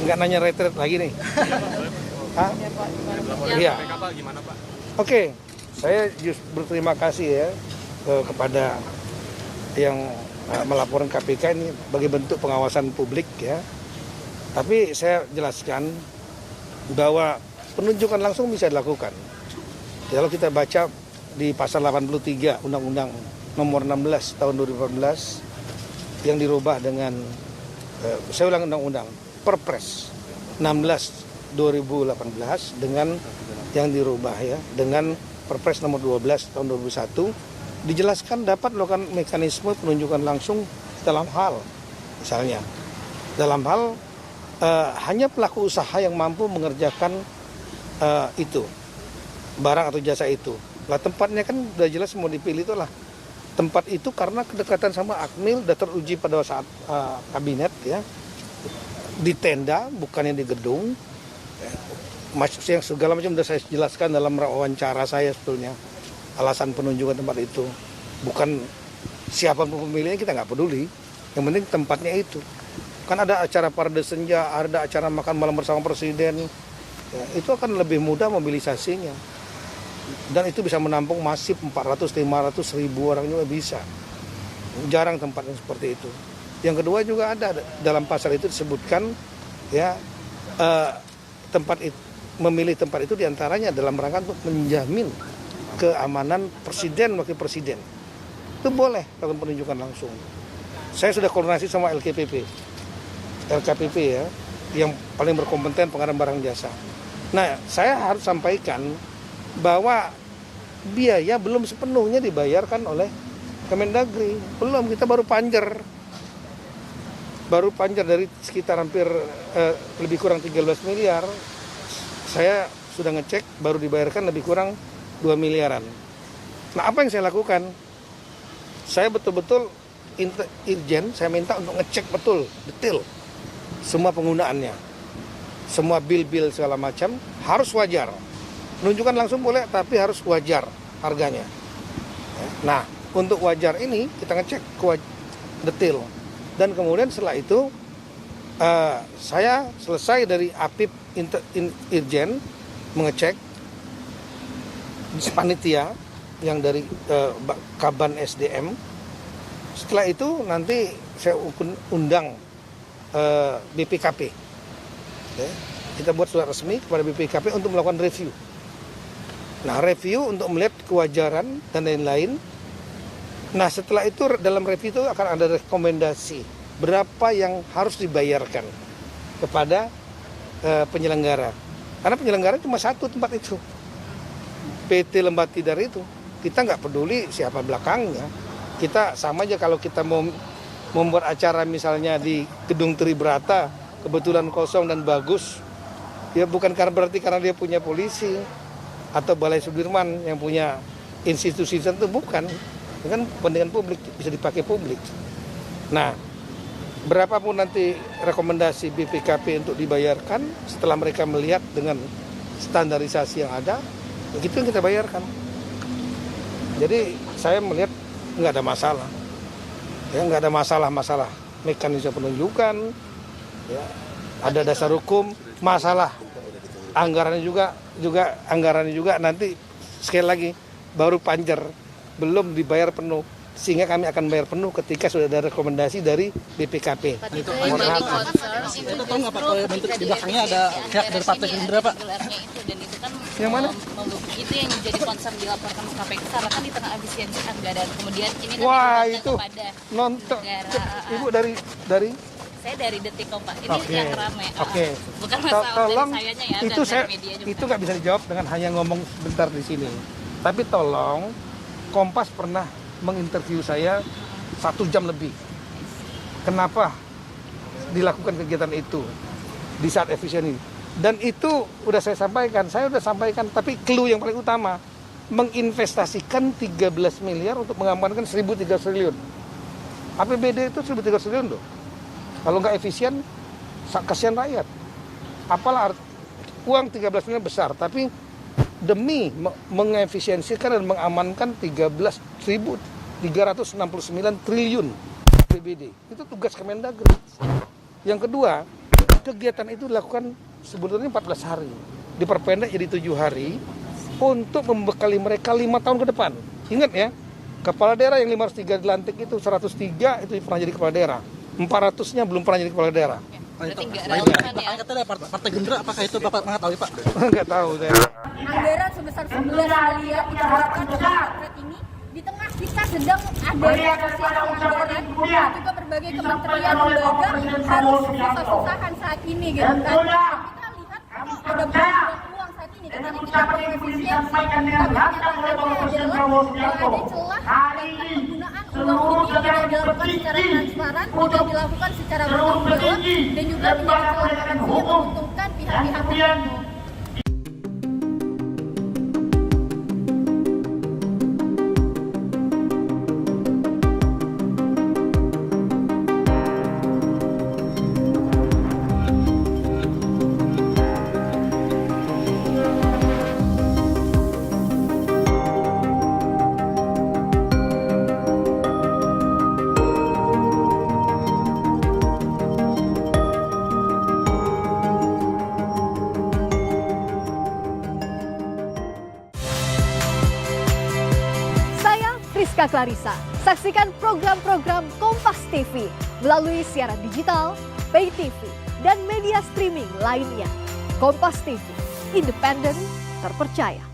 nggak nanya retret lagi nih. Hah? Iya. Oke, saya berterima kasih ya kepada yang melaporkan KPK ini sebagai bentuk pengawasan publik ya. Tapi saya jelaskan bahwa penunjukan langsung bisa dilakukan. Kalau kita baca di pasal 83 Undang-Undang Nomor 16 Tahun 2014 yang dirubah dengan saya ulang undang-undang Perpres 16 2018 dengan yang dirubah ya dengan Perpres nomor 12 tahun 2001 dijelaskan dapat melakukan mekanisme penunjukan langsung dalam hal misalnya dalam hal hanya pelaku usaha yang mampu mengerjakan itu barang atau jasa itu. Lah tempatnya kan udah jelas mau dipilih itulah tempat itu karena kedekatan sama Akmil sudah teruji pada saat kabinet ya di tenda bukannya di gedung yang segala macam sudah saya jelaskan dalam wawancara saya sebetulnya alasan penunjukan tempat itu bukan siapa pemilihnya kita nggak peduli yang penting tempatnya itu kan ada acara parade senja ada acara makan malam bersama presiden ya, itu akan lebih mudah mobilisasinya dan itu bisa menampung masif 400-500 ribu orang juga bisa. Jarang tempat yang seperti itu. Yang kedua juga ada dalam pasal itu disebutkan ya tempat itu, memilih tempat itu diantaranya dalam rangka untuk menjamin keamanan presiden wakil presiden. Itu boleh lakukan penunjukan langsung. Saya sudah koordinasi sama LKPP ya yang paling berkompeten pengadaan barang jasa. Nah saya harus sampaikan bahwa biaya belum sepenuhnya dibayarkan oleh Kemendagri. Belum, kita baru panjer dari sekitar hampir lebih kurang 13 miliar. Saya sudah ngecek baru dibayarkan lebih kurang 2 miliaran. Nah apa yang saya lakukan? Saya betul-betul Irjen, saya minta untuk ngecek betul, detail semua penggunaannya. Semua bil-bil segala macam harus wajar. Penunjukan langsung boleh, tapi harus wajar harganya. Nah, untuk wajar ini kita ngecek detail. Dan kemudian setelah itu, saya selesai dari APIP Irjen mengecek panitia yang dari Kaban SDM. Setelah itu nanti saya undang BPKP. Kita buat surat resmi kepada BPKP untuk melakukan review. Nah, review untuk melihat kewajaran dan lain-lain. Nah, setelah itu dalam review itu akan ada rekomendasi berapa yang harus dibayarkan kepada penyelenggara. Karena penyelenggara cuma satu tempat itu. PT Lembah Tidar itu. Kita nggak peduli siapa belakangnya. Kita sama aja kalau kita mau membuat acara misalnya di Gedung Tribrata, kebetulan kosong dan bagus. Ya bukan berarti karena dia punya polisi. Atau Balai Sudirman yang punya institusi tertentu, bukan. Itu kan kepentingan publik, bisa dipakai publik. Nah, berapapun nanti rekomendasi BPKP untuk dibayarkan, setelah mereka melihat dengan standarisasi yang ada, begitu yang kita bayarkan. Jadi saya melihat nggak ada masalah. Ya, nggak ada masalah mekanisme penunjukan, ya, ada dasar hukum, masalah anggarannya juga nanti sekali lagi baru panjer belum dibayar penuh sehingga kami akan bayar penuh ketika sudah ada rekomendasi dari BPKP. Itu tahu nggak Pak kalau bentuk di belakangnya ada pihak dari Partai Gerindra Pak? Dan itu kan yang mana? Itu yang jadi concern dilaporkan ke KPK karena kan di tengah efisiensi anggaran kemudian ini kan wah itu kepada nonton Ibu dari saya dari Detik.com Pak. Ini yang ramai. Bukan masalah tolong dari sayanya ya, itu dari media juga. itu nggak bisa dijawab dengan hanya ngomong sebentar di sini. Tapi tolong Kompas pernah menginterview saya 1 jam lebih. Kenapa dilakukan kegiatan itu di saat efisien ini? Dan itu udah saya sampaikan, tapi clue yang paling utama menginvestasikan 13 miliar untuk mengamankan 1.300 triliun. APBD itu 1.300 triliun loh. Kalau nggak efisien, kasihan rakyat. Apalah uang 13 miliar besar, tapi demi mengefisiensikan dan mengamankan 13.369 triliun APBD. Itu tugas Kemendagri. Yang kedua, kegiatan itu dilakukan sebetulnya 14 hari. Diperpendek jadi 7 hari untuk membekali mereka 5 tahun ke depan. Ingat ya, kepala daerah yang 503 dilantik itu 103 itu pernah jadi kepala daerah. 400-nya belum pernah jadi kepala daerah. Berarti nggak relevan ya. Katanya Partai Gerindra, apakah itu Bapak mengetahui Pak? Nggak tahu saya. Anggaran sebesar 11 miliar dihabiskan untuk potret ini di tengah kita sedang ada negosiasi anggaran dan juga berbagai kementerian lembaga harus susah-susahan saat ini gitu kan. Kita lihat ada banyak uang saat ini karena kita perlu efisiensi, tapi kenyataannya adalah ada celah dan penggunaan uang ini tidak dilakukan secara transparan, tidak dilakukan secara bertanggung jawab dan juga menjadi celah yang menguntungkan pihak-pihak tertentu. Rizka Clarissa. Saksikan program-program Kompas TV melalui siaran digital, pay TV, dan media streaming lainnya. Kompas TV, independen, terpercaya.